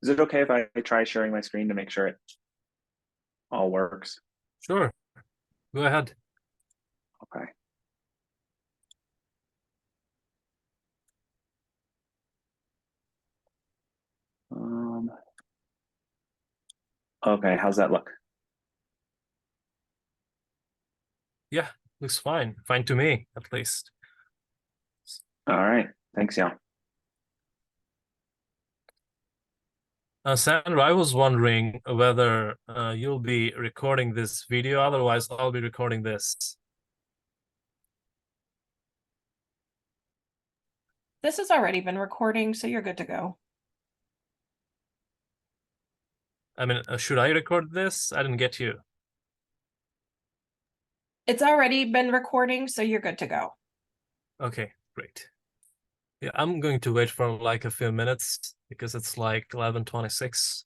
Is it okay if I try sharing my screen to make sure it all works? Sure, go ahead. Okay. Um, okay, how's that look? Yeah, looks fine. Fine to me, at least. All right, thanks, y'all. Sandra, I was wondering whether you'll be recording this video. Otherwise, I'll be recording this. This has already been recording, so you're good to go. I mean, should I record this? I didn't get you. It's already been recording, so you're good to go. Okay, great. Yeah, I'm going to wait for like a few minutes because it's like 11:26.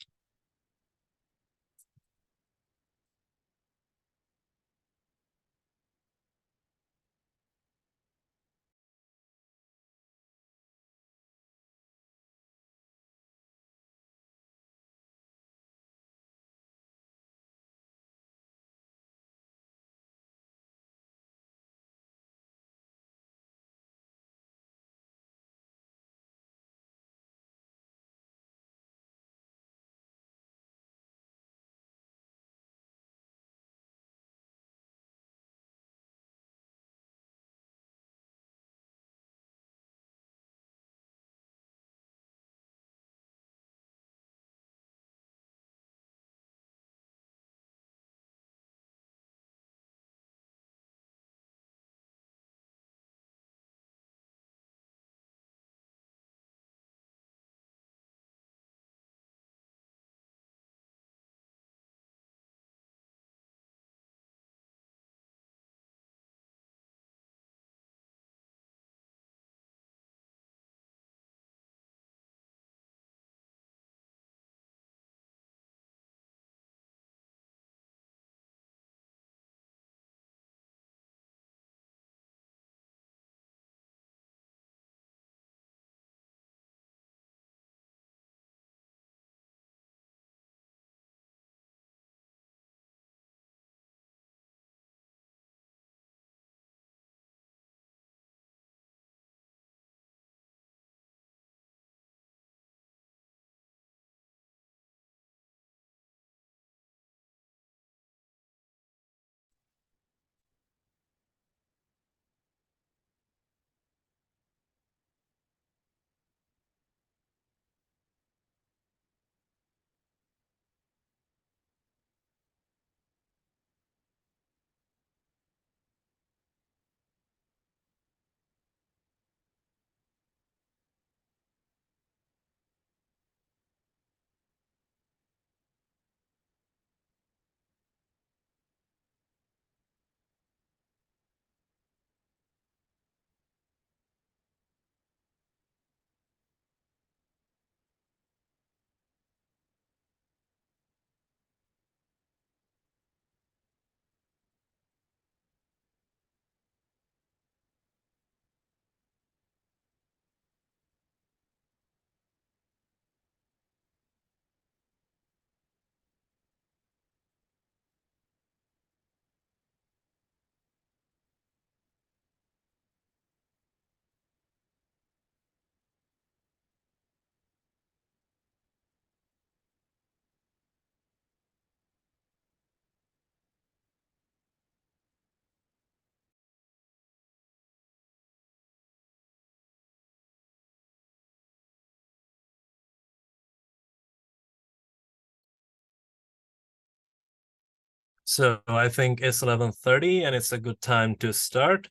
So I think it's 11:30 and it's a good time to start.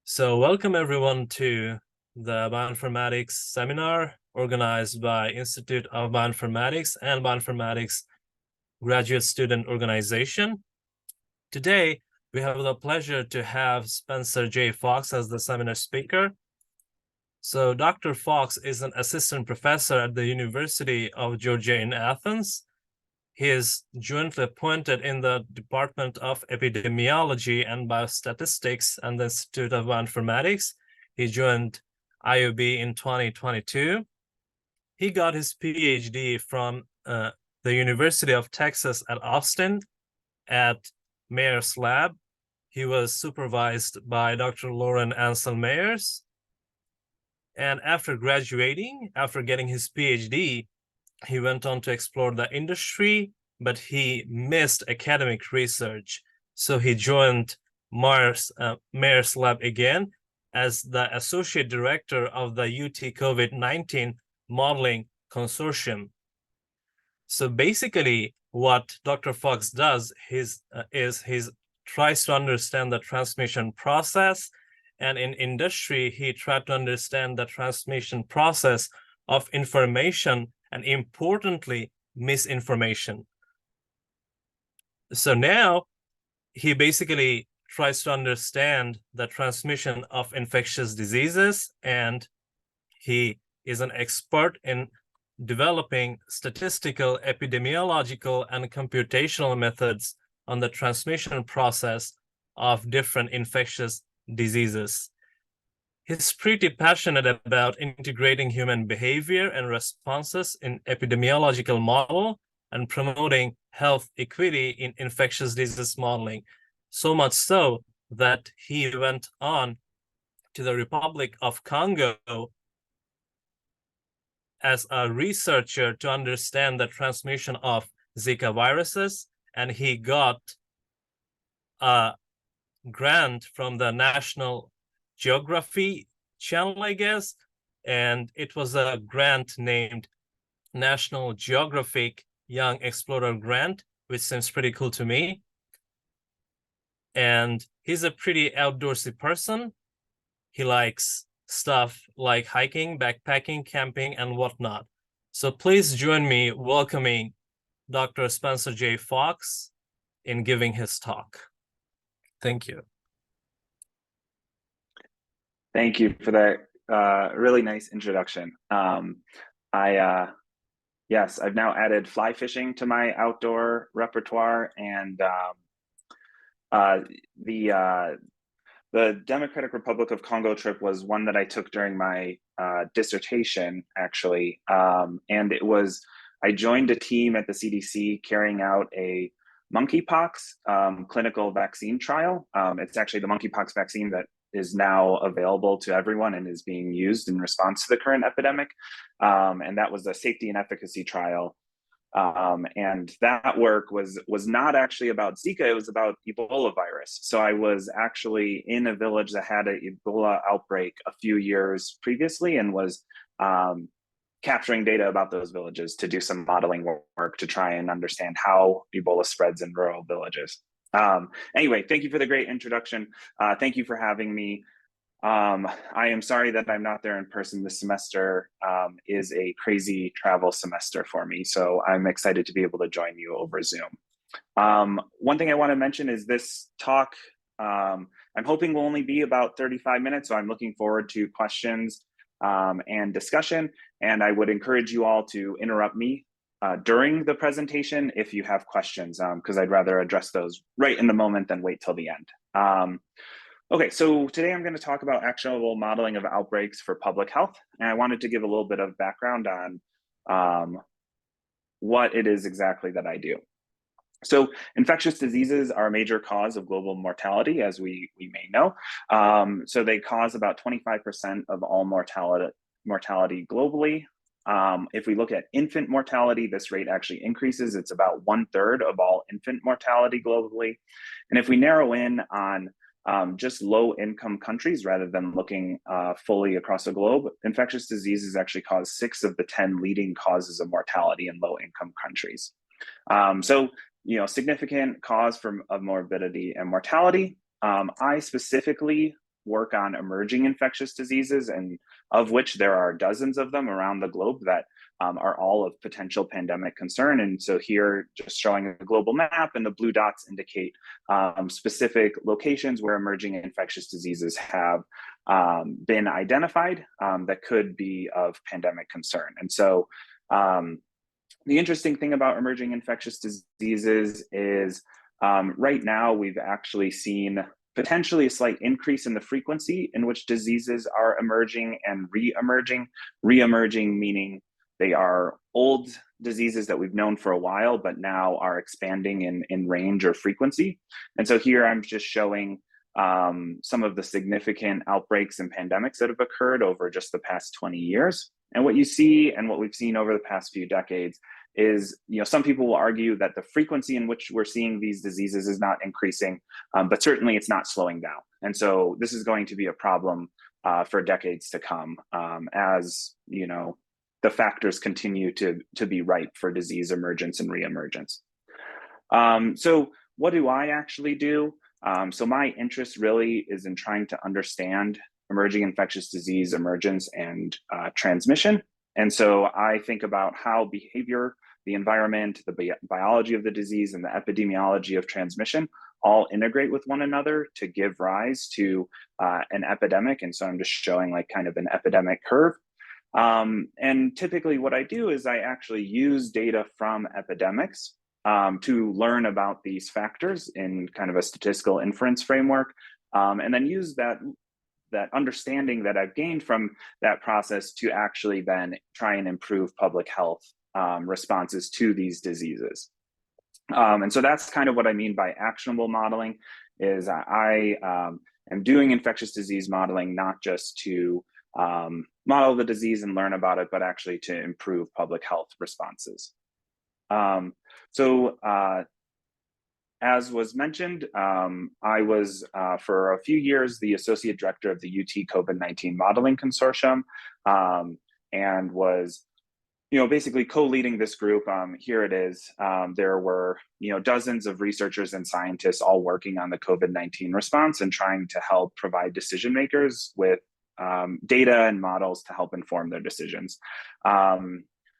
So welcome everyone to the Bioinformatics seminar organized by Institute of Bioinformatics and Bioinformatics Graduate Student Organization. Today, we have the pleasure to have Spencer J. Fox as the seminar speaker. So Dr. Fox is an assistant professor at the University of Georgia in Athens. He is jointly appointed in the Department of Epidemiology and Biostatistics and the Institute of Bioinformatics. He joined IUB in 2022. he got his PhD from the University of Texas at Austin at Mayer's lab. He was supervised by Dr. Lauren Ansel Mayers. And after graduating, after getting his PhD, he went on to explore the industry, but he missed academic research. So he joined Mayer's lab again as the associate director of the UT COVID-19 Modeling Consortium. So basically, what Dr. Fox does is he tries to understand the transmission process, and in industry, he tried to understand the transmission process of information and, importantly, misinformation. So now he basically tries to understand the transmission of infectious diseases, and he is an expert in developing statistical, epidemiological, and computational methods on the transmission process of different infectious diseases. He's pretty passionate about integrating human behavior and responses in epidemiological model and promoting health equity in infectious disease modeling. So much so that he went on to the Republic of Congo as a researcher to understand the transmission of Zika viruses, and he got a grant from the National Geography Channel, I guess, and it was a grant named National Geographic Young Explorer Grant, which seems pretty cool to me. And he's a pretty outdoorsy person. He likes stuff like hiking, backpacking, camping, and whatnot. So please join me welcoming Dr. Spencer J. Fox in giving his talk. Thank you. Thank you for that really nice introduction. Yes, I've now added fly fishing to my outdoor repertoire, and the Democratic Republic of Congo trip was one that I took during my dissertation, actually. And I joined a team at the CDC carrying out a monkeypox clinical vaccine trial. It's actually the monkeypox vaccine that is now available to everyone and is being used in response to the current epidemic. And that was a safety and efficacy trial. And that work was not actually about Zika, it was about Ebola virus. So I was actually in a village that had an Ebola outbreak a few years previously, and was capturing data about those villages to do some modeling work to try and understand how Ebola spreads in rural villages. Anyway, thank you for the great introduction. Thank you for having me. I am sorry that I'm not there in person this semester. Is a crazy travel semester for me, so I'm excited to be able to join you over Zoom. One thing I want to mention is this talk, I'm hoping will only be about 35 minutes, so I'm looking forward to questions and discussion, and I would encourage you all to interrupt me during the presentation if you have questions, because I'd rather address those right in the moment than wait till the end. Okay, so today I'm going to talk about actionable modeling of outbreaks for public health, and I wanted to give a little bit of background on what it is exactly that I do. So infectious diseases are a major cause of global mortality, as we may know. So they cause about 25% of all mortality globally. If we look at infant mortality, this rate actually increases. It's about 1/3 of all infant mortality globally. And if we narrow in on just low-income countries rather than looking fully across the globe, infectious diseases actually cause 6 of the 10 leading causes of mortality in low-income countries. So, significant cause of morbidity and mortality. I specifically work on emerging infectious diseases, and of which there are dozens of them around the globe that are all of potential pandemic concern. And so here, just showing a global map, and the blue dots indicate specific locations where emerging infectious diseases have been identified that could be of pandemic concern. And so the interesting thing about emerging infectious diseases is right now we've actually seen potentially a slight increase in the frequency in which diseases are emerging and re-emerging. Re-emerging meaning They are old diseases that we've known for a while, but now are expanding in range or frequency. And so here I'm just showing some of the significant outbreaks and pandemics that have occurred over just the past 20 years. And what you see, and what we've seen over the past few decades, is, some people will argue that the frequency in which we're seeing these diseases is not increasing, but certainly it's not slowing down. And so this is going to be a problem for decades to come, as the factors continue to be ripe for disease emergence and reemergence. So what do I actually do? So my interest really is in trying to understand emerging infectious disease emergence and transmission. And so I think about how behavior, the environment, the biology of the disease, and the epidemiology of transmission all integrate with one another to give rise to an epidemic. And so I'm just showing like kind of an epidemic curve. And typically what I do is I actually use data from epidemics to learn about these factors in kind of a statistical inference framework, and then use that understanding that I've gained from that process to actually then try and improve public health responses to these diseases. And so that's kind of what I mean by actionable modeling, is I am doing infectious disease modeling not just to model the disease and learn about it, but actually to improve public health responses. As was mentioned, I was for a few years the associate director of the UT COVID-19 Modeling Consortium, and was basically co-leading this group. Here it is. There were dozens of researchers and scientists all working on the COVID-19 response and trying to help provide decision makers with data and models to help inform their decisions.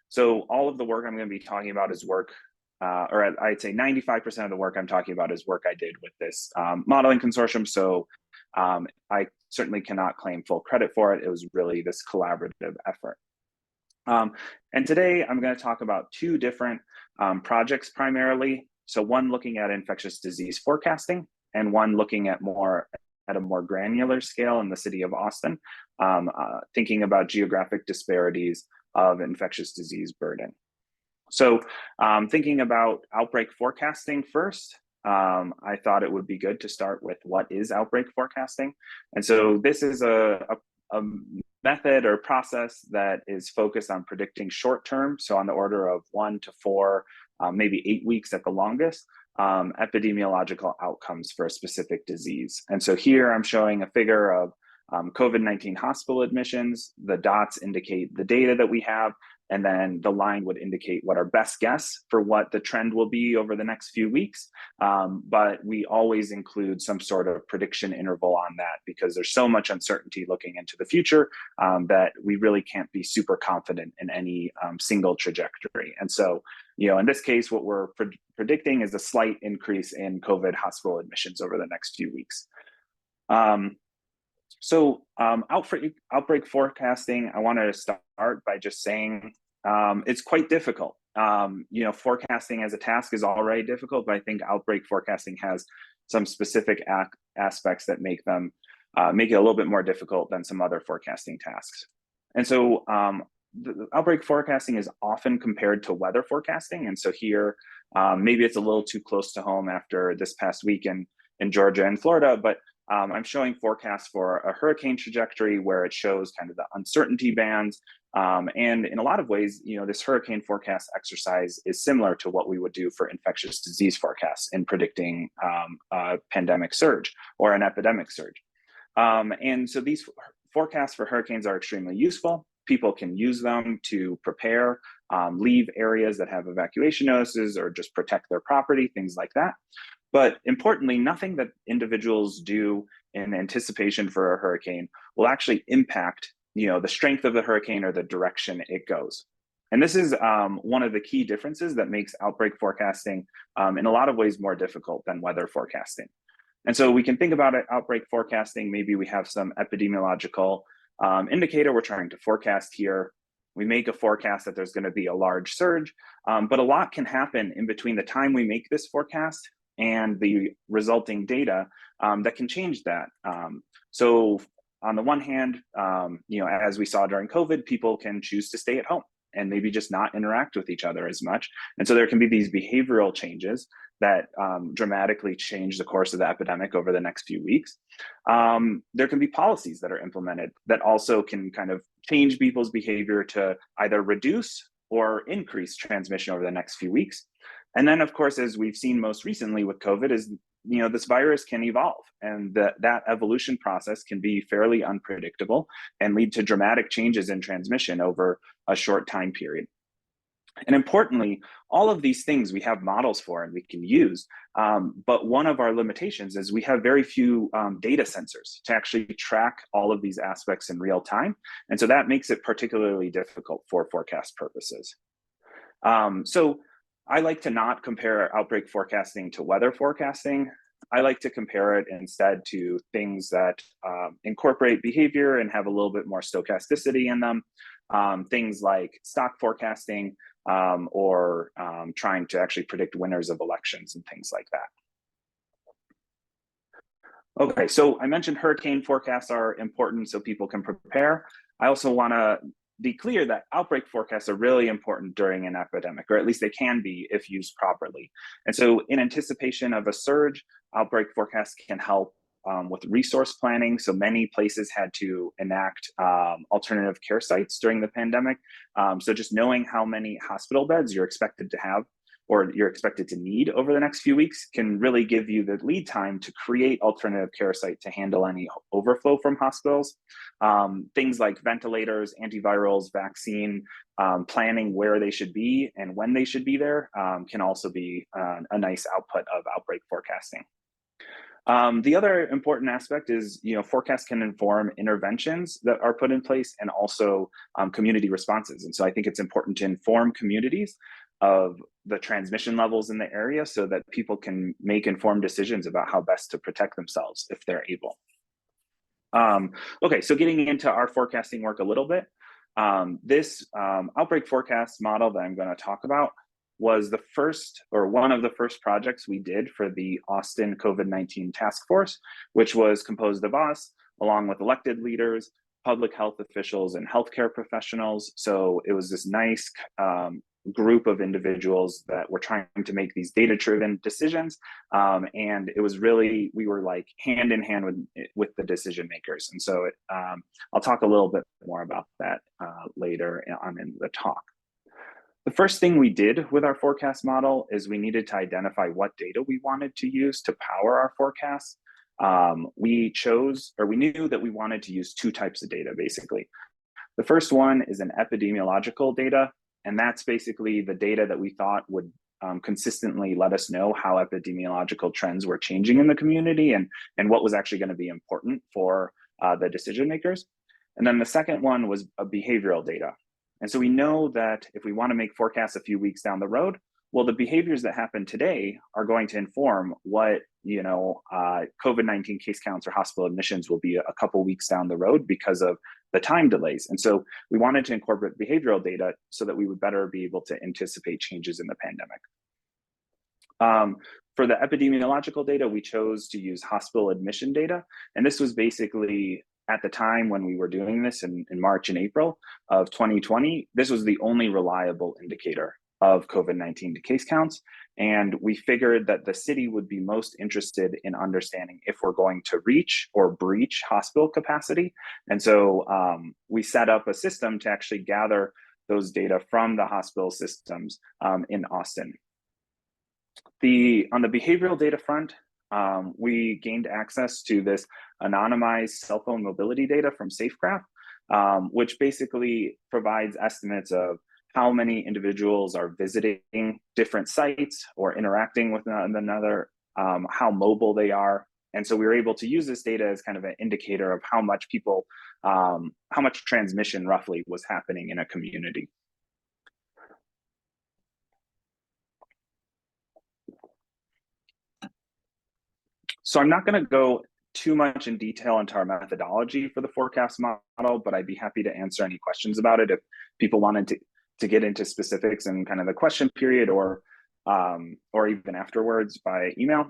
So all of the work I'm going to be talking about is work, or I'd say 95% of the work I'm talking about is work I did with this modeling consortium. So I certainly cannot claim full credit for it. It was really this collaborative effort. And today I'm going to talk about two different projects primarily. So one looking at infectious disease forecasting, and one looking at a more granular scale in the city of Austin, thinking about geographic disparities of infectious disease burden. So thinking about outbreak forecasting first, I thought it would be good to start with what is outbreak forecasting. And so this is a method or process that is focused on predicting short term, so on the order of 1 to 4, maybe 8 weeks at the longest, epidemiological outcomes for a specific disease. And so here I'm showing a figure of COVID-19 hospital admissions. The dots indicate the data that we have, and then the line would indicate what our best guess for what the trend will be over the next few weeks. But we always include some sort of prediction interval on that, because there's so much uncertainty looking into the future that we really can't be super confident in any single trajectory. And so, in this case, what we're predicting is a slight increase in COVID hospital admissions over the next few weeks. Outbreak forecasting, I wanted to start by just saying it's quite difficult. Forecasting as a task is already difficult, but I think outbreak forecasting has some specific aspects that make it a little bit more difficult than some other forecasting tasks. And so the outbreak forecasting is often compared to weather forecasting. And so here, maybe it's a little too close to home after this past week in Georgia and Florida, but I'm showing forecasts for a hurricane trajectory where it shows kind of the uncertainty bands. And in a lot of ways, this hurricane forecast exercise is similar to what we would do for infectious disease forecasts in predicting a pandemic surge or an epidemic surge. And so these forecasts for hurricanes are extremely useful. People can use them to prepare, leave areas that have evacuation notices, or just protect their property, things like that. But importantly, nothing that individuals do in anticipation for a hurricane will actually impact, the strength of the hurricane or the direction it goes. And this is one of the key differences that makes outbreak forecasting in a lot of ways more difficult than weather forecasting. And so we can think about it, outbreak forecasting, maybe we have some epidemiological indicator we're trying to forecast here. We make a forecast that there's going to be a large surge, but a lot can happen in between the time we make this forecast and the resulting data that can change that. So on the one hand, as we saw during COVID, people can choose to stay at home and maybe just not interact with each other as much. And so there can be these behavioral changes that dramatically change the course of the epidemic over the next few weeks. There can be policies that are implemented that also can kind of change people's behavior to either reduce or increase transmission over the next few weeks. And then, of course, as we've seen most recently with COVID, is this virus can evolve, and that evolution process can be fairly unpredictable and lead to dramatic changes in transmission over a short time period. And importantly, all of these things we have models for and we can use, but one of our limitations is we have very few data sensors to actually track all of these aspects in real time. And so that makes it particularly difficult for forecast purposes. So I like to not compare outbreak forecasting to weather forecasting. I like to compare it instead to things that incorporate behavior and have a little bit more stochasticity in them. Things like stock forecasting, or trying to actually predict winners of elections and things like that. Okay, so I mentioned hurricane forecasts are important so people can prepare. I also want to be clear that outbreak forecasts are really important during an epidemic, or at least they can be if used properly. And so in anticipation of a surge, outbreak forecasts can help with resource planning. So many places had to enact alternative care sites during the pandemic. So just knowing how many hospital beds you're expected to have or you're expected to need over the next few weeks can really give you the lead time to create alternative care site to handle any overflow from hospitals. Things like ventilators, antivirals, vaccine, planning where they should be and when they should be there can also be a nice output of outbreak forecasting. The other important aspect is, forecasts can inform interventions that are put in place and also community responses. And so I think it's important to inform communities of the transmission levels in the area so that people can make informed decisions about how best to protect themselves if they're able. Okay, so getting into our forecasting work a little bit, this outbreak forecast model that I'm going to talk about was the first or one of the first projects we did for the Austin COVID-19 task force, which was composed of us along with elected leaders, public health officials, and healthcare professionals. So it was this nice group of individuals that were trying to make these data-driven decisions. And it was really, we were like hand in hand with the decision makers. And so I'll talk a little bit more about that later on in the talk. The first thing we did with our forecast model is we needed to identify what data we wanted to use to power our forecasts. We knew that we wanted to use two types of data, basically. The first one is an epidemiological data, and that's basically the data that we thought would consistently let us know how epidemiological trends were changing in the community and what was actually going to be important for the decision makers. And then the second one was a behavioral data. And so we know that if we want to make forecasts a few weeks down the road, well, the behaviors that happen today are going to inform what, COVID-19 case counts or hospital admissions will be a couple weeks down the road because of the time delays. And so we wanted to incorporate behavioral data so that we would better be able to anticipate changes in the pandemic. For the epidemiological data, we chose to use hospital admission data. And this was basically at the time when we were doing this in March and April of 2020, this was the only reliable indicator of COVID-19 case counts. And we figured that the city would be most interested in understanding if we're going to reach or breach hospital capacity. And so we set up a system to actually gather those data from the hospital systems in Austin. On the behavioral data front, we gained access to this anonymized cell phone mobility data from SafeGraph, which basically provides estimates of how many individuals are visiting different sites or interacting with one another, how mobile they are. And so we were able to use this data as kind of an indicator of how much how much transmission roughly was happening in a community. So I'm not going to go too much in detail into our methodology for the forecast model, but I'd be happy to answer any questions about it if people wanted to get into specifics in kind of the question period or even afterwards by email.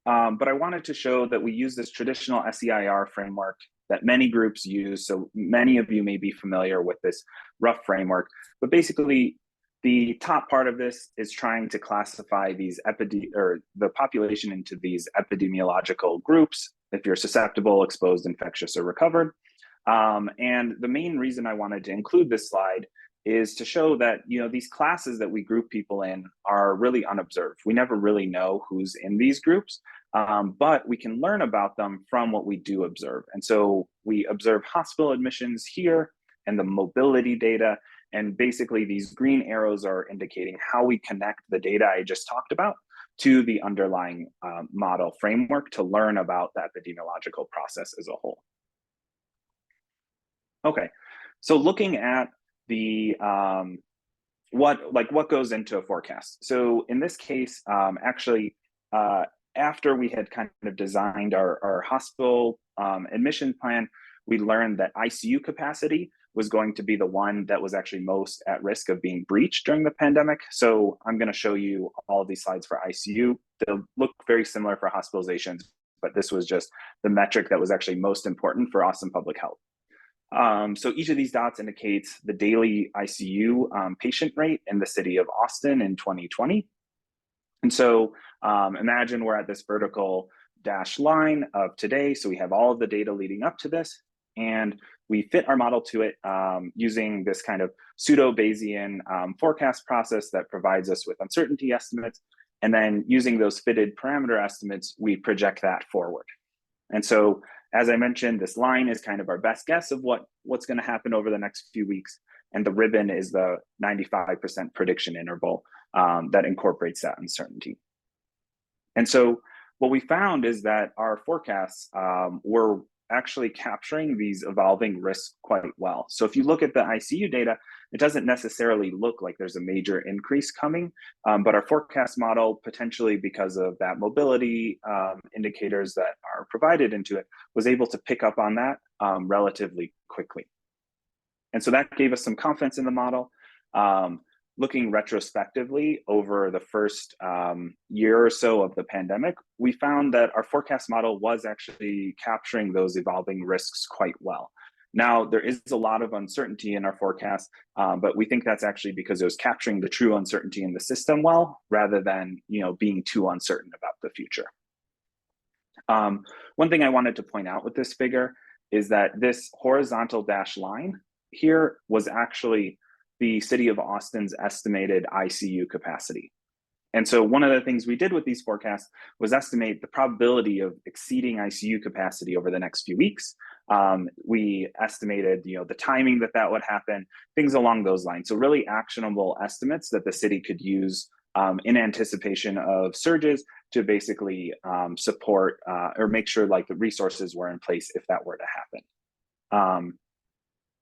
But I wanted to show that we use this traditional SEIR framework that many groups use. So many of you may be familiar with this rough framework, but basically the top part of this is trying to classify these the population into these epidemiological groups, if you're susceptible, exposed, infectious, or recovered. And the main reason I wanted to include this slide is to show that, you know, these classes that we group people in are really unobserved. We never really know who's in these groups, but we can learn about them from what we do observe. And so we observe hospital admissions here and the mobility data. And basically these green arrows are indicating how we connect the data I just talked about to the underlying model framework to learn about the epidemiological process as a whole. Okay, so looking at the what goes into a forecast. So in this case, after we had kind of designed our hospital admission plan, we learned that ICU capacity was going to be the one that was actually most at risk of being breached during the pandemic. So I'm going to show you all of these slides for ICU. They'll look very similar for hospitalizations, but this was just the metric that was actually most important for Austin Public Health. So each of these dots indicates the daily ICU patient rate in the city of Austin in 2020. And so imagine we're at this vertical dashed line of today. So we have all of the data leading up to this, and we fit our model to it using this kind of pseudo-Bayesian forecast process that provides us with uncertainty estimates. And then using those fitted parameter estimates, we project that forward. And so, as I mentioned, this line is kind of our best guess of what's going to happen over the next few weeks. And the ribbon is the 95% prediction interval that incorporates that uncertainty. And so what we found is that our forecasts were actually capturing these evolving risks quite well. So if you look at the ICU data, it doesn't necessarily look like there's a major increase coming, but our forecast model, potentially because of that mobility indicators that are provided into it, was able to pick up on that relatively quickly. And so that gave us some confidence in the model. Looking retrospectively over the first year or so of the pandemic, we found that our forecast model was actually capturing those evolving risks quite well. Now, there is a lot of uncertainty in our forecast, but we think that's actually because it was capturing the true uncertainty in the system well, rather than, you know, being too uncertain about the future. One thing I wanted to point out with this figure is that this horizontal dashed line here was actually the city of Austin's estimated ICU capacity. And so one of the things we did with these forecasts was estimate the probability of exceeding ICU capacity over the next few weeks. We estimated, you know, the timing that would happen, things along those lines. So really actionable estimates that the city could use in anticipation of surges to basically support or make sure like the resources were in place if that were to happen.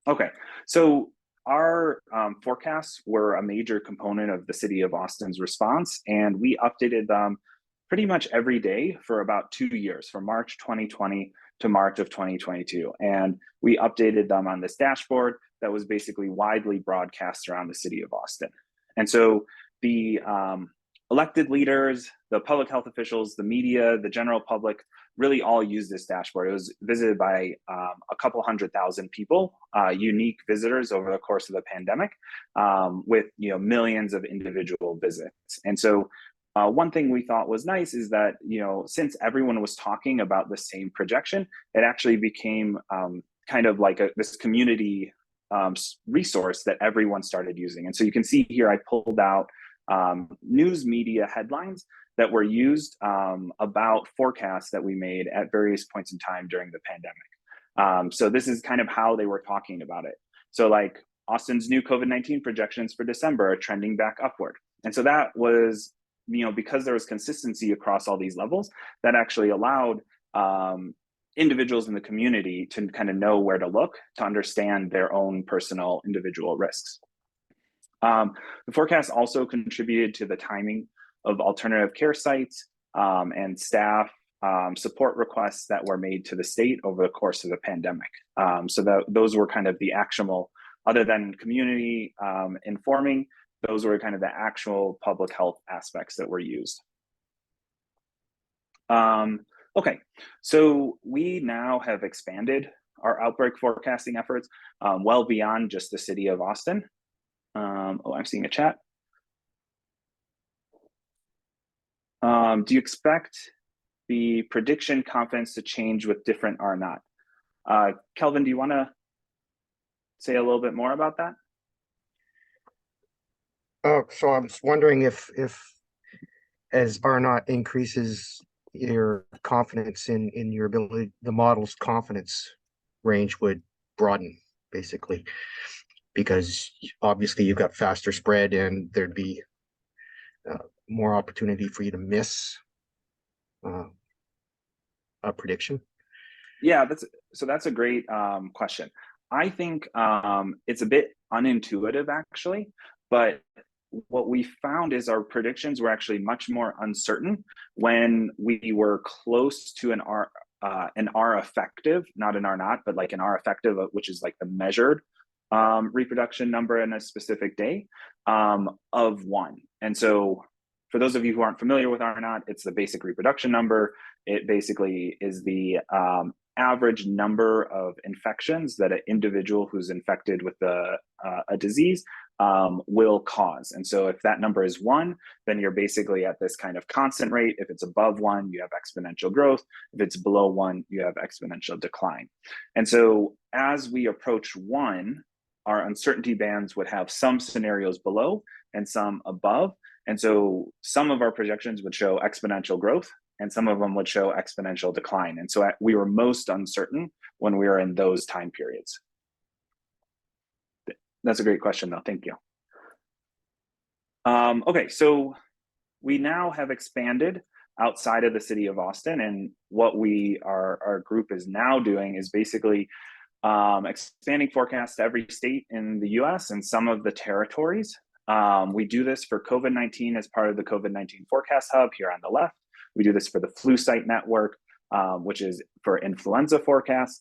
Okay, so our forecasts were a major component of the city of Austin's response, and we updated them pretty much every day for about 2 years, from March 2020 to March of 2022. And we updated them on this dashboard that was basically widely broadcast around the city of Austin. And so the elected leaders, the public health officials, the media, the general public really all use this dashboard. It was visited by a couple 100,000 people, unique visitors over the course of the pandemic, with, you know, millions of individual visits. And so one thing we thought was nice is that, you know, since everyone was talking about the same projection, it actually became kind of like this community resource that everyone started using. And so you can see here, I pulled out news media headlines that were used about forecasts that we made at various points in time during the pandemic. So this is kind of how they were talking about it. So like Austin's new COVID-19 projections for December are trending back upward. And so that was, you know, because there was consistency across all these levels, that actually allowed individuals in the community to kind of know where to look to understand their own personal individual risks. The forecast also contributed to the timing of alternative care sites and staff support requests that were made to the state over the course of the pandemic. So those were kind of the actionable, other than community informing, those were kind of the actual public health aspects that were used. Okay, so we now have expanded our outbreak forecasting efforts well beyond just the city of Austin. Oh, I'm seeing a chat. Do you expect the prediction confidence to change with different R naught? Kelvin, do you want to say a little bit more about that? So I was wondering if as R naught increases, your confidence in your ability, the model's confidence range would broaden, basically, because obviously you've got faster spread and there'd be more opportunity for you to miss a prediction. Yeah, that's a great question. I think it's a bit unintuitive, actually, but what we found is our predictions were actually much more uncertain when we were close to an R effective, not an R naught, but like an R effective, which is like the measured reproduction number in a specific day of 1. And so for those of you who aren't familiar with R naught, it's the basic reproduction number. It basically is the average number of infections that an individual who's infected with a disease will cause. And so if that number is 1, then you're basically at this kind of constant rate. If it's above 1, you have exponential growth. If it's below 1, you have exponential decline. And so as we approach 1, our uncertainty bands would have some scenarios below and some above. And so some of our projections would show exponential growth and some of them would show exponential decline. And so we were most uncertain when we were in those time periods. That's a great question, though. Thank you. Okay, so we now have expanded outside of the city of Austin, and what our group is now doing is basically expanding forecasts to every state in the US and some of the territories. We do this for COVID-19 as part of the COVID-19 Forecast Hub here on the left. We do this for the Flu Site Network, which is for influenza forecasts.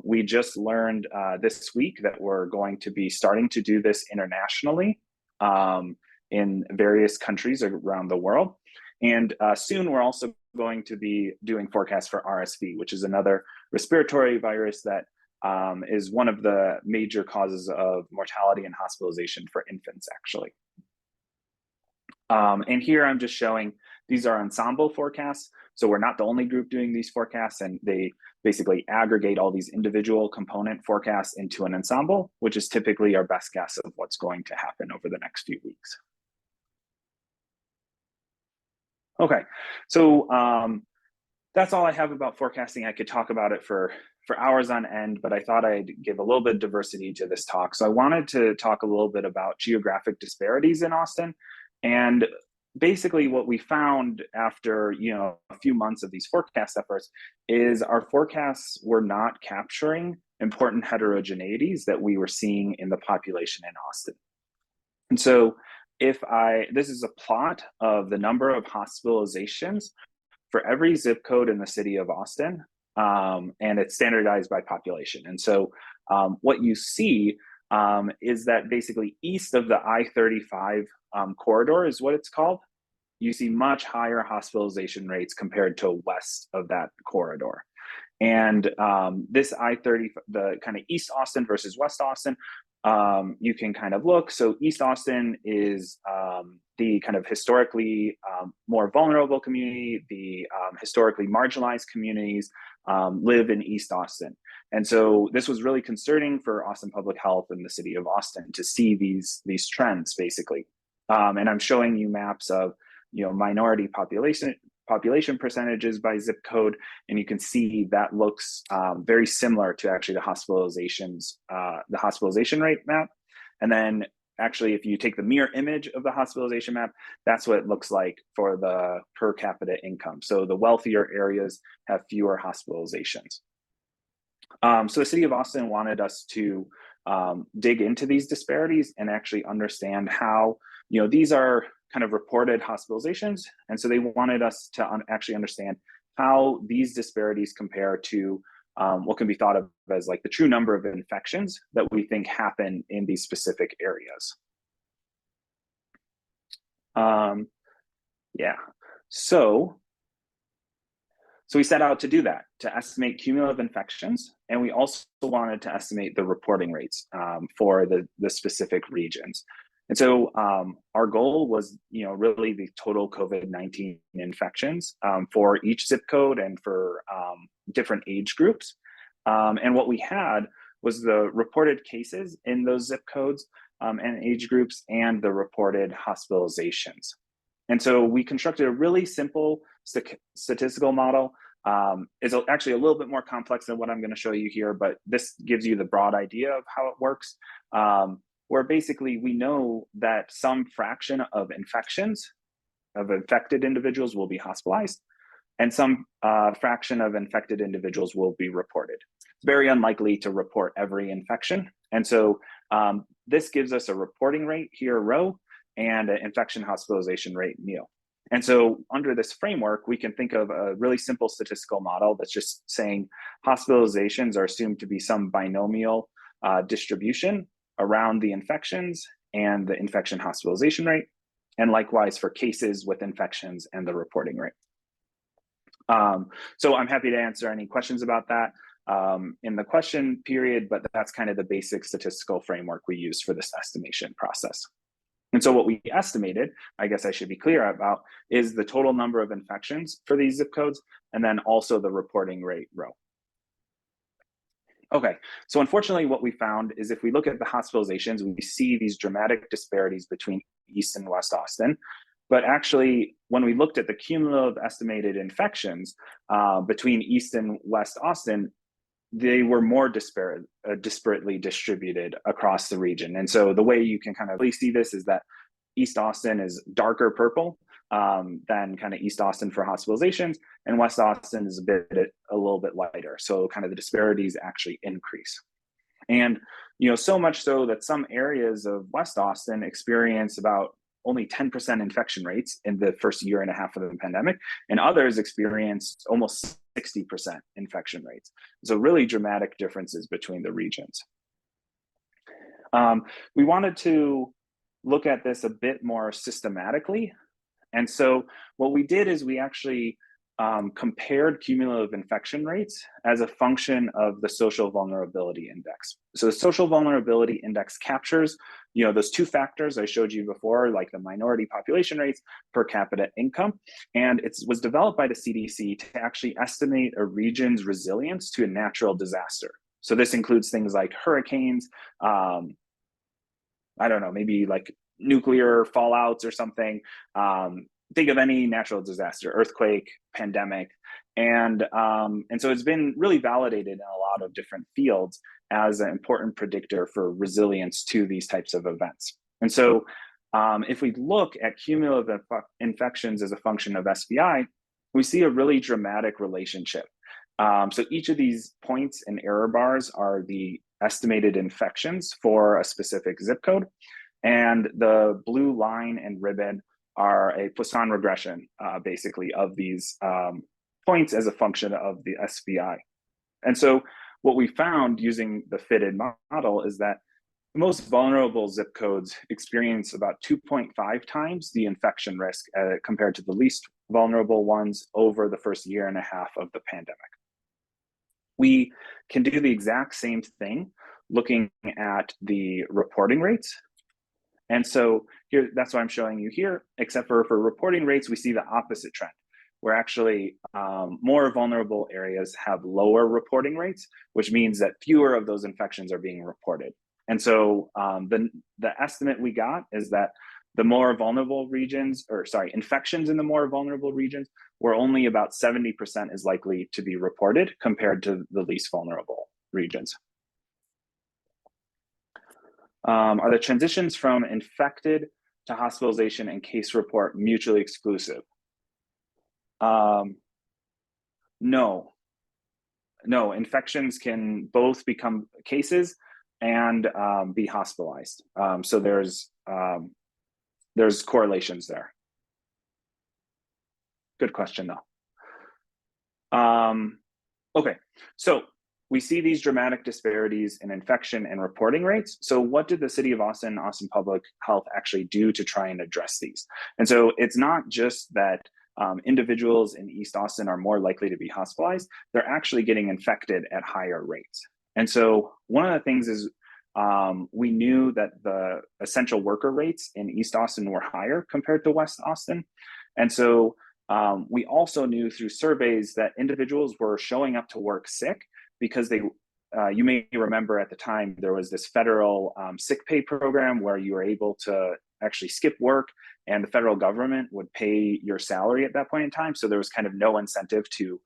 We just learned this week that we're going to be starting to do this internationally in various countries around the world. And soon we're also going to be doing forecasts for RSV, which is another respiratory virus that is one of the major causes of mortality and hospitalization for infants, actually. And here I'm just showing, these are ensemble forecasts. So we're not the only group doing these forecasts, and they basically aggregate all these individual component forecasts into an ensemble, which is typically our best guess of what's going to happen over the next few weeks. Okay, so that's all I have about forecasting. I could talk about it for hours on end, but I thought I'd give a little bit of diversity to this talk. So I wanted to talk a little bit about geographic disparities in Austin. And basically what we found after a few months of these forecast efforts is our forecasts were not capturing important heterogeneities that we were seeing in the population in Austin. And so this is a plot of the number of hospitalizations for every zip code in the city of Austin, and it's standardized by population. And so what you see is that basically east of the I-35 corridor is what it's called. You see much higher hospitalization rates compared to west of that corridor. And this I-30, the kind of East Austin versus West Austin, you can kind of look. So East Austin is the kind of historically more vulnerable community. The historically marginalized communities live in East Austin. And so this was really concerning for Austin Public Health and the city of Austin to see these trends, basically. And I'm showing you maps of minority population percentages by zip code, and you can see that looks very similar to actually the hospitalization rate map. And then actually, if you take the mirror image of the hospitalization map, that's what it looks like for the per capita income. So the wealthier areas have fewer hospitalizations. So the city of Austin wanted us to dig into these disparities and actually understand how, these are kind of reported hospitalizations. And so they wanted us to actually understand how these disparities compare to what can be thought of as like the true number of infections that we think happen in these specific areas. Yeah, so So we set out to do that, to estimate cumulative infections, and we also wanted to estimate the reporting rates for the specific regions. And so our goal was, really the total COVID-19 infections for each zip code and for different age groups. And what we had was the reported cases in those zip codes and age groups and the reported hospitalizations. And so we constructed a really simple statistical model. It's actually a little bit more complex than what I'm going to show you here, but this gives you the broad idea of how it works, where basically we know that some fraction of infections of infected individuals will be hospitalized, and some fraction of infected individuals will be reported. It's very unlikely to report every infection. And so this gives us a reporting rate here, row, and an infection hospitalization rate, meal. And so under this framework, we can think of a really simple statistical model that's just saying hospitalizations are assumed to be some binomial distribution around the infections and the infection hospitalization rate, and likewise for cases with infections and the reporting rate. So I'm happy to answer any questions about that in the question period, but that's kind of the basic statistical framework we use for this estimation process. And so what we estimated, I guess I should be clear about, is the total number of infections for these zip codes, and then also the reporting rate row. Okay, so unfortunately what we found is if we look at the hospitalizations, we see these dramatic disparities between East and West Austin. But actually, when we looked at the cumulative estimated infections between East and West Austin, they were more disparately distributed across the region. And so the way you can kind of really see this is that East Austin is darker purple than kind of East Austin for hospitalizations, and West Austin is a little bit lighter. So kind of the disparities actually increase. And, so much so that some areas of West Austin experience about only 10% infection rates in the first year and a half of the pandemic, and others experienced almost 60% infection rates. So really dramatic differences between the regions. We wanted to look at this a bit more systematically. And so what we did is we actually compared cumulative infection rates as a function of the social vulnerability index. So the social vulnerability index captures, those two factors I showed you before, like the minority population rates, per capita income. And it was developed by the CDC to actually estimate a region's resilience to a natural disaster. So this includes things like hurricanes, I don't know, maybe like nuclear fallouts or something. Think of any natural disaster, earthquake, pandemic. And so it's been really validated in a lot of different fields as an important predictor for resilience to these types of events. And so if we look at cumulative infections as a function of SVI, we see a really dramatic relationship. So each of these points and error bars are the estimated infections for a specific zip code. And the blue line and ribbon are a Poisson regression, basically, of these points as a function of the SVI. And so what we found using the fitted model is that the most vulnerable zip codes experience about 2.5 times the infection risk compared to the least vulnerable ones over the first year and a half of the pandemic. We can do the exact same thing looking at the reporting rates. And so here, that's what I'm showing you here, except for reporting rates, we see the opposite trend, where actually more vulnerable areas have lower reporting rates, which means that fewer of those infections are being reported. And so the estimate we got is that the more vulnerable regions, infections in the more vulnerable regions, where only about 70% is likely to be reported compared to the least vulnerable regions. Are the transitions from infected to hospitalization and case report mutually exclusive? No, infections can both become cases and be hospitalized. So there's correlations there. Good question though. Okay, so we see these dramatic disparities in infection and reporting rates. So what did the City of Austin, Austin Public Health actually do to try and address these? And so it's not just that individuals in East Austin are more likely to be hospitalized, they're actually getting infected at higher rates. And so one of the things is we knew that the essential worker rates in East Austin were higher compared to West Austin. And so we also knew through surveys that individuals were showing up to work sick because they, you may remember at the time, there was this federal sick pay program where you were able to actually skip work and the federal government would pay your salary at that point in time. So there was kind of no incentive to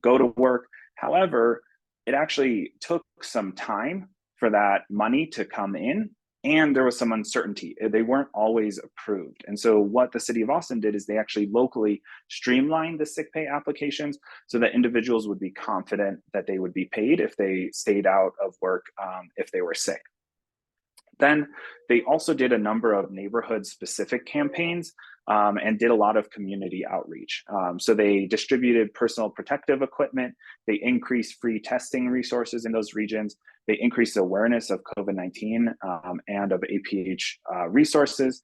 go to work. However, it actually took some time for that money to come in, and there was some uncertainty. They weren't always approved. And so what the city of Austin did is they actually locally streamlined the sick pay applications so that individuals would be confident that they would be paid if they stayed out of work if they were sick. Then they also did a number of neighborhood specific campaigns and did a lot of community outreach. So they distributed personal protective equipment, they increased free testing resources in those regions, they increased awareness of COVID-19 and of APH resources.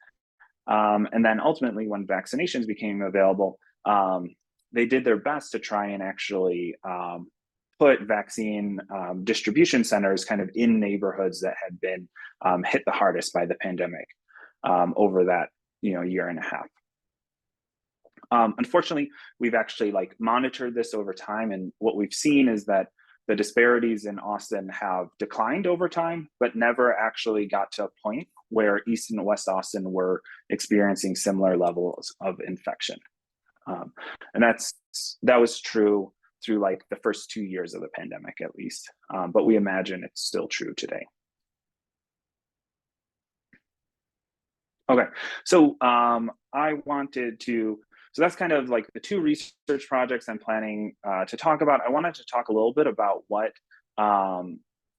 And then ultimately, when vaccinations became available, they did their best to try and actually put vaccine distribution centers kind of in neighborhoods that had been hit the hardest by the pandemic over that year and a half. Unfortunately, we've actually monitored this over time, and what we've seen is that the disparities in Austin have declined over time, but never actually got to a point where East and West Austin were experiencing similar levels of infection. And that was true through the first 2 years of the pandemic, at least. But we imagine it's still true today. Okay, so so that's kind of the two research projects I'm planning to talk about. I wanted to talk a little bit about what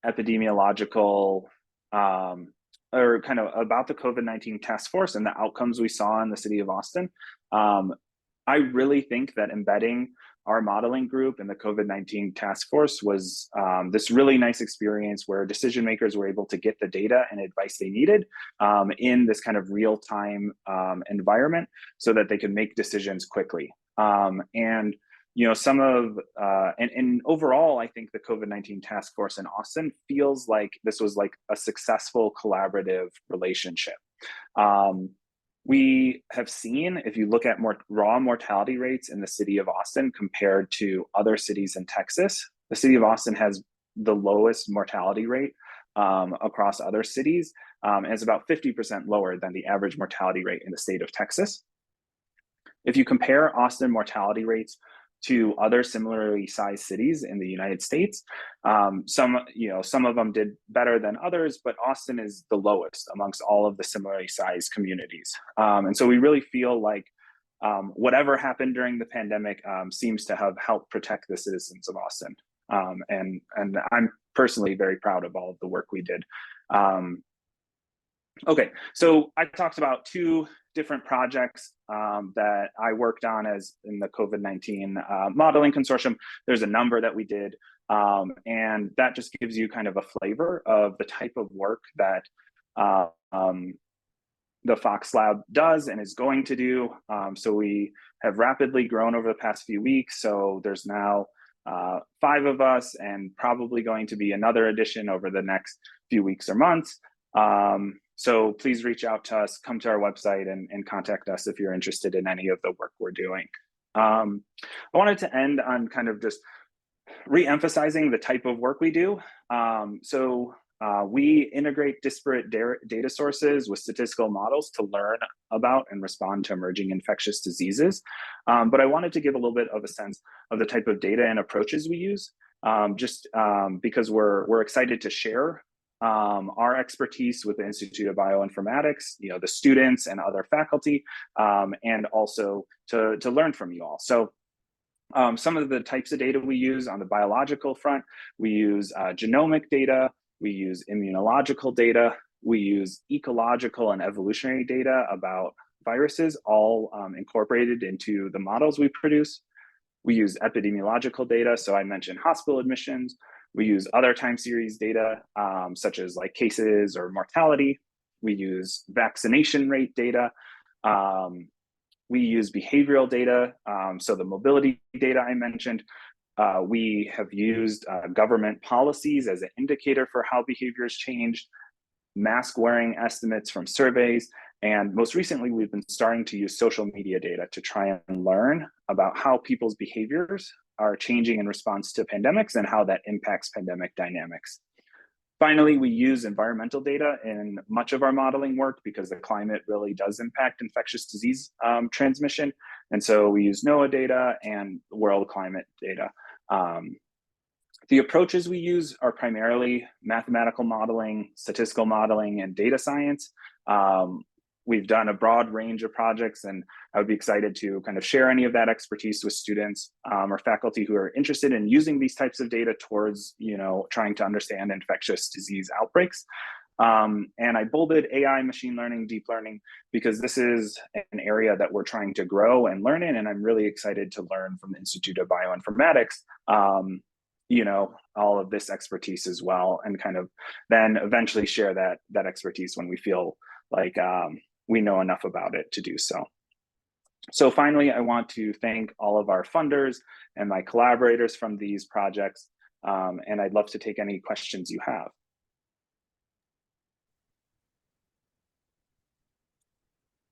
epidemiological or kind of about the COVID-19 task force and the outcomes we saw in the city of Austin. I really think that embedding our modeling group in the COVID-19 task force was this really nice experience where decision makers were able to get the data and advice they needed in this kind of real-time environment so that they could make decisions quickly. And overall, I think the COVID-19 task force in Austin feels like this was a successful collaborative relationship. We have seen, if you look at raw mortality rates in the city of Austin compared to other cities in Texas, the city of Austin has the lowest mortality rate across other cities, and it's about 50% lower than the average mortality rate in the state of Texas. If you compare Austin mortality rates to other similarly sized cities in the United States, some of them did better than others, but Austin is the lowest amongst all of the similarly sized communities. And so we really feel like whatever happened during the pandemic seems to have helped protect the citizens of Austin. And I'm personally very proud of all of the work we did. Okay, so I talked about two different projects that I worked on as in the COVID-19 modeling consortium. There's a number that we did, and that just gives you kind of a flavor of the type of work that the Fox Lab does and is going to do. So we have rapidly grown over the past few weeks. So there's now 5 of us and probably going to be another addition over the next few weeks or months. So please reach out to us, come to our website and contact us if you're interested in any of the work we're doing. I wanted to end on kind of just re-emphasizing the type of work we do. We integrate disparate data sources with statistical models to learn about and respond to emerging infectious diseases. But I wanted to give a little bit of a sense of the type of data and approaches we use, because we're excited to share our expertise with the Institute of Bioinformatics, the students and other faculty, and also to learn from you all. So some of the types of data we use on the biological front, we use genomic data, we use immunological data, we use ecological and evolutionary data about viruses, all incorporated into the models we produce. We use epidemiological data, so I mentioned hospital admissions. We use other time series data, such as cases or mortality. We use vaccination rate data. we use behavioral data, so the mobility data I mentioned. We have used government policies as an indicator for how behavior has changed, mask wearing estimates from surveys, and most recently, we've been starting to use social media data to try and learn about how people's behaviors are changing in response to pandemics and how that impacts pandemic dynamics. Finally, we use environmental data in much of our modeling work because the climate really does impact infectious disease transmission. And so we use NOAA data and world climate data. The approaches we use are primarily mathematical modeling, statistical modeling, and data science. We've done a broad range of projects, and I would be excited to kind of share any of that expertise with students or faculty who are interested in using these types of data towards, trying to understand infectious disease outbreaks. And I bolded AI, machine learning, deep learning, because this is an area that we're trying to grow and learn in, and I'm really excited to learn from the Institute of Bioinformatics, all of this expertise as well, and kind of then eventually share that expertise when we feel like we know enough about it to do so. So finally, I want to thank all of our funders and my collaborators from these projects, and I'd love to take any questions you have.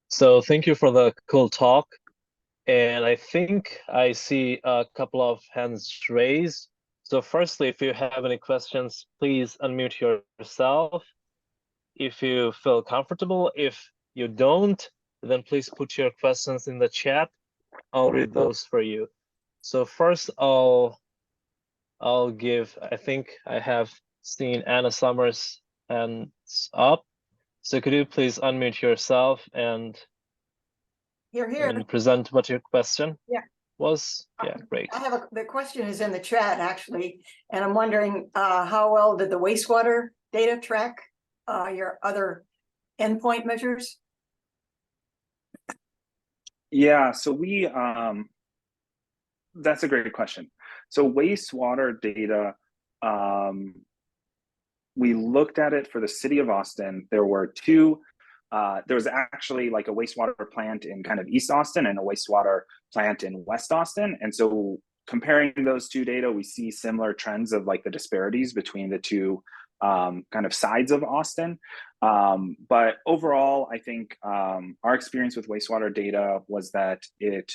So thank you for the cool talk. And I think I see a couple of hands raised. So firstly, if you have any questions, please unmute yourself if you feel comfortable. If you don't, then please put your questions in the chat. I'll read those for you. So first, I'll give, I think I have seen Anna Summers hands up. So could you please unmute yourself and and present what your question was? Yeah, great. The question is in the chat actually, and I'm wondering how well did the wastewater data track your other endpoint measures? Yeah, so that's a great question. So wastewater data, we looked at it for the city of Austin. There were there was actually like a wastewater plant in kind of East Austin and a wastewater plant in West Austin. And so comparing those two data, we see similar trends of like the disparities between the two kind of sides of Austin. But overall, I think our experience with wastewater data was that it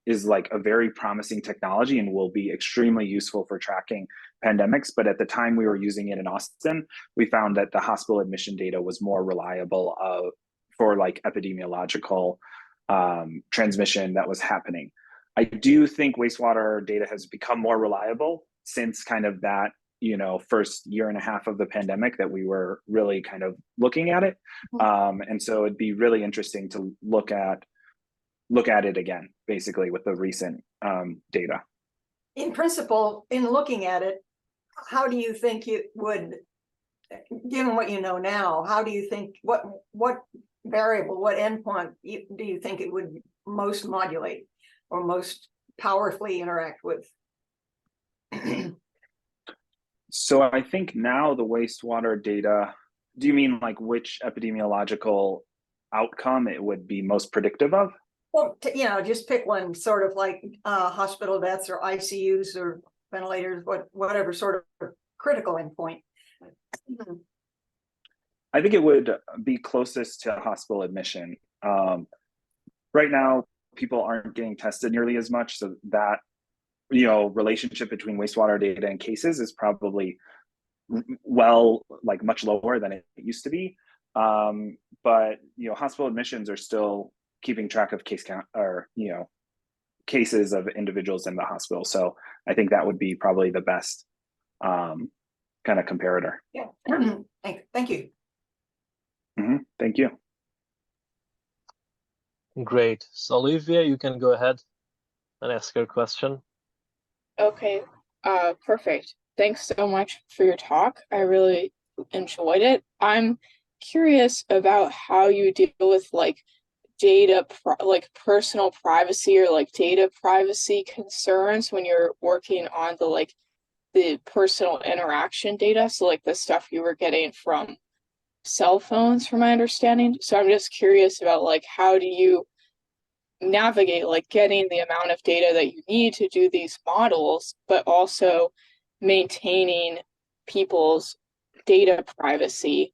is like a very promising technology and will be extremely useful for tracking pandemics. But at the time we were using it in Austin, we found that the hospital admission data was more reliable for like epidemiological transmission that was happening. I do think wastewater data has become more reliable since kind of that first year and a half of the pandemic that we were really kind of looking at it. And so it'd be really interesting to look at it again, basically with the recent data. In principle, in looking at it, how do you think it would, given what you know now, how do you think, what variable, what endpoint do you think it would most modulate or most powerfully interact with? So I think now the wastewater data, do you mean like which epidemiological outcome it would be most predictive of? Well, just pick one, sort of like hospital deaths or ICUs or ventilators, whatever sort of critical endpoint. I think it would be closest to hospital admission. Right now, people aren't getting tested nearly as much, so that relationship between wastewater data and cases is probably much lower than it used to be. But hospital admissions are still keeping track of case count or cases of individuals in the hospital. So I think that would be probably the best kind of comparator. Yeah. Thank you. Thank you. Great. So Olivia, you can go ahead and ask your question. Okay, perfect. Thanks so much for your talk. I really enjoyed it. I'm curious about how you deal with like data, like personal privacy or like data privacy concerns when you're working on the personal interaction data. So like the stuff you were getting from cell phones, from my understanding. So I'm just curious about like, how do you navigate like getting the amount of data that you need to do these models, but also maintaining people's data privacy.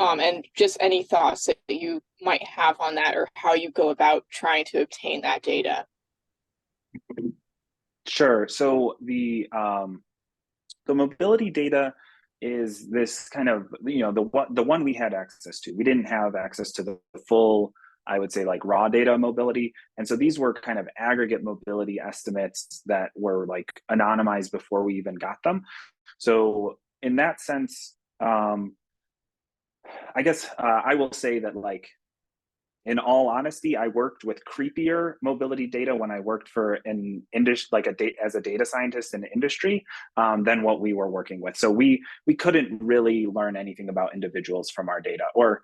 And just any thoughts that you might have on that, or how you go about trying to obtain that data. Sure. So the mobility data is this kind of, you know, the one we had access to. We didn't have access to the full, I would say, like raw data mobility. And so these were kind of aggregate mobility estimates that were like anonymized before we even got them. So in that sense, I guess I will say that, like, in all honesty, I worked with creepier mobility data when I worked for an industry, like as a data scientist in the industry, than what we were working with. So we couldn't really learn anything about individuals from our data, or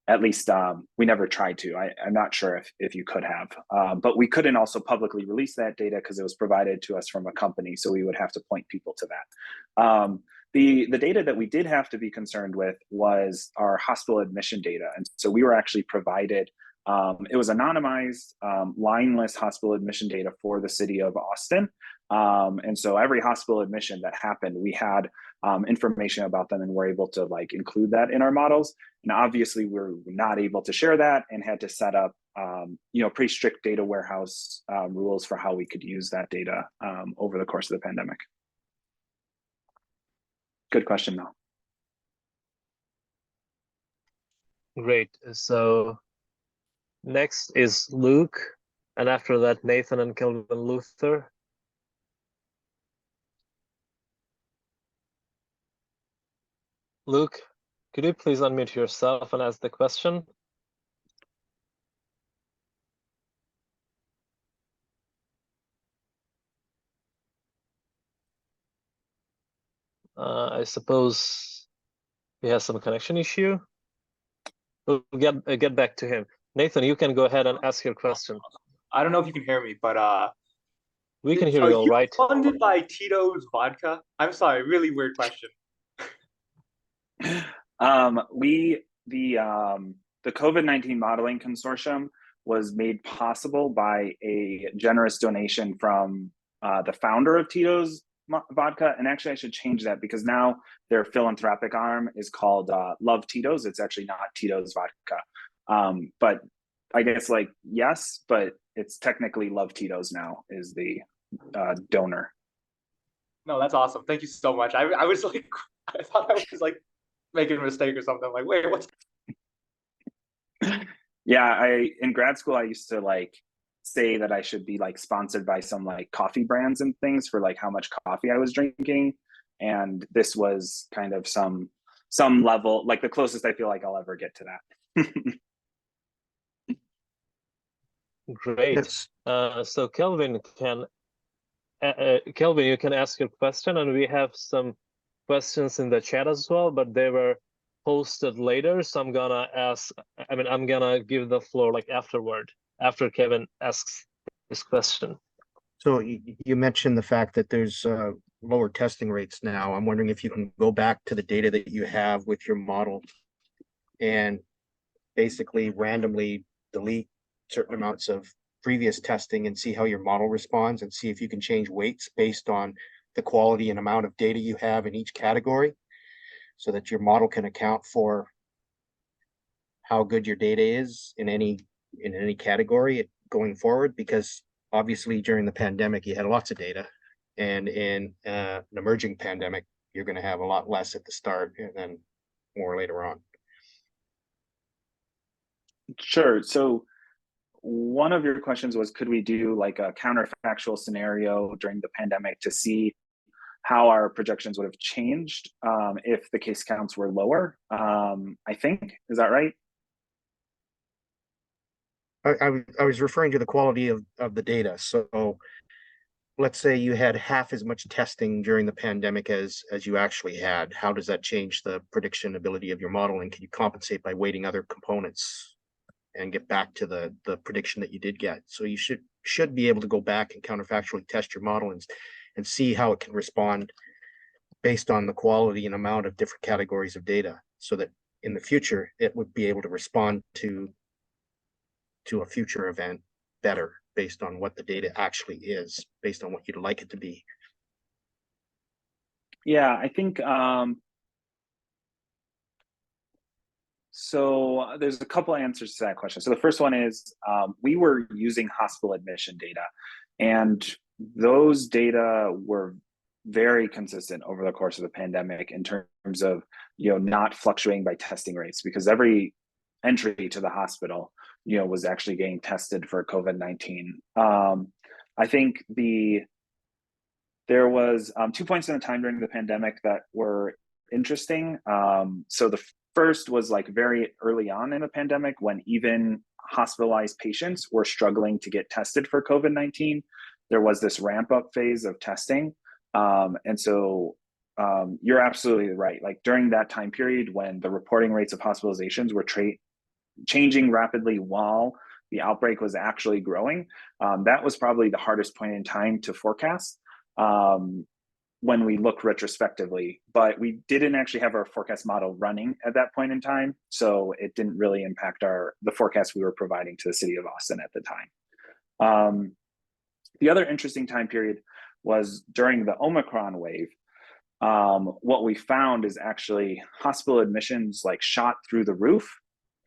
at least we never tried to. I'm not sure if you could have, but we couldn't also publicly release that data because it was provided to us from a company. So we would have to point people to that. The data that we did have to be concerned with was our hospital admission data. And so we were actually provided, it was anonymized, lineless hospital admission data for the city of Austin. And so every hospital admission that happened, we had information about them, and we're able to like include that in our models. And obviously we're not able to share that, and had to set up you know, pretty strict data warehouse rules for how we could use that data over the course of the pandemic. Good question, though. Great. So next is Luke, and after that, Nathan and Kelvin Luther. Luke, could you please unmute yourself and ask the question? I suppose he has some connection issue. We'll get back to him. Nathan, you can go ahead and ask your question. I don't know if you can hear me, but we can hear you all right. Funded by Tito's Vodka? I'm sorry, really weird question. The COVID-19 modeling consortium was made possible by a generous donation from the founder of Tito's Vodka. And actually I should change that, because now their philanthropic arm is called Love Tito's. It's actually not Tito's Vodka. But I guess, like, yes, but it's technically Love Tito's now is the donor. No, that's awesome. Thank you so much. I was like, I thought I was like making a mistake or something. I'm like, wait, what's Yeah, in grad school I used to like say that I should be like sponsored by some like coffee brands and things for like how much coffee I was drinking, and this was kind of some level, like the closest I feel like I'll ever get to that. Great. Yes. So Kelvin, Kelvin, you can ask your question, and we have some questions in the chat as well, but they were posted later, so I'm gonna give the floor like afterward, after Kevin asks his question. So you mentioned the fact that there's lower testing rates now. I'm wondering if you can go back to the data that you have with your model and basically randomly delete certain amounts of previous testing and see how your model responds, and see if you can change weights based on the quality and amount of data you have in each category, so that your model can account for how good your data is in any category going forward. Because obviously during the pandemic you had lots of data, and in an emerging pandemic you're going to have a lot less at the start and then more later on. Sure. So one of your questions was, could we do like a counterfactual scenario during the pandemic to see how our projections would have changed if the case counts were lower? I think, is that right? I was referring to the quality of the data. So let's say you had half as much testing during the pandemic as you actually had. How does that change the prediction ability of your model? And can you compensate by weighting other components and get back to the prediction that you did get? So you should be able to go back and counterfactually test your model and see how it can respond based on the quality and amount of different categories of data, so that in the future it would be able to respond to a future event better based on what the data actually is, based on what you'd like it to be? Yeah, I think so. There's a couple answers to that question. So the first one is we were using hospital admission data, and those data were very consistent over the course of the pandemic in terms of not fluctuating by testing rates, because every entry to the hospital was actually getting tested for COVID-19. I think there was 2 points in the time during the pandemic that were interesting. So the first was like very early on in the pandemic, when even hospitalized patients were struggling to get tested for COVID-19. There was this ramp up phase of testing. And so you're absolutely right. Like during that time period when the reporting rates of hospitalizations were changing rapidly while the outbreak was actually growing, that was probably the hardest point in time to forecast when we look retrospectively. But we didn't actually have our forecast model running at that point in time, so it didn't really impact the forecast we were providing to the city of Austin at the time. The other interesting time period was during the Omicron wave. What we found is actually hospital admissions like shot through the roof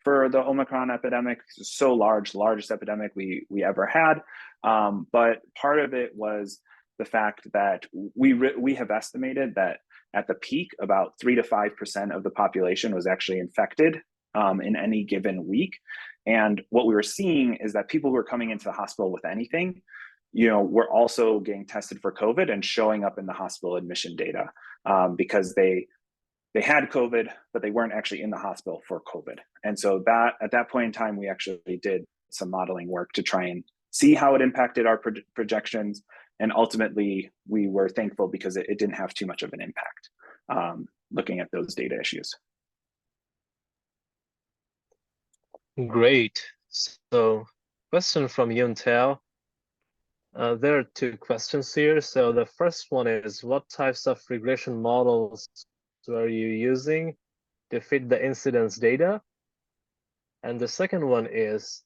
for the Omicron epidemic. So largest epidemic we ever had. But part of it was the fact that we have estimated that at the peak, about 3 to 5% of the population was actually infected in any given week. And what we were seeing is that people who were coming into the hospital with anything, were also getting tested for COVID and showing up in the hospital admission data because they had COVID, but they weren't actually in the hospital for COVID. And so that at that point in time, we actually did some modeling work to try and see how it impacted our projections. And ultimately, we were thankful because it didn't have too much of an impact looking at those data issues. Great. So, question from Yuntel. There are two questions here. So the first one is, what types of regression models were you using to fit the incidence data? And the second one is,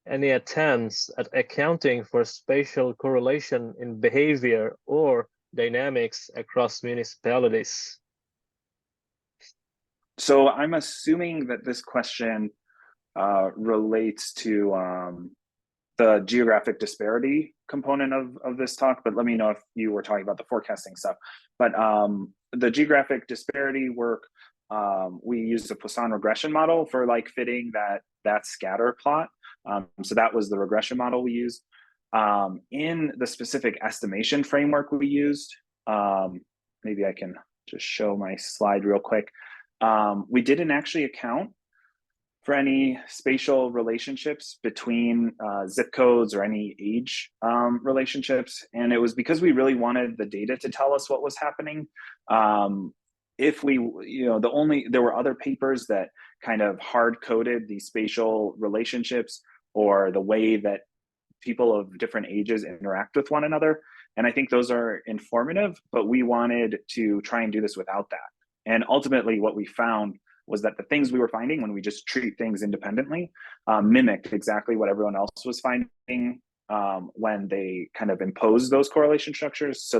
any attempts at accounting for spatial correlation in behavior or dynamics across municipalities? So I'm assuming that this question relates to the geographic disparity component of this talk, but let me know if you were talking about the forecasting stuff. But the geographic disparity work, we used a Poisson regression model for like fitting that scatter plot. So that was the regression model we used. In the specific estimation framework we used, maybe I can just show my slide real quick. We didn't actually account for any spatial relationships between zip codes or any age relationships. And it was because we really wanted the data to tell us what was happening. If we, there were other papers that kind of hard coded these spatial relationships or the way that people of different ages interact with one another. And I think those are informative, but we wanted to try and do this without that. And ultimately what we found was that the things we were finding when we just treat things independently mimicked exactly what everyone else was finding when they kind of imposed those correlation structures. So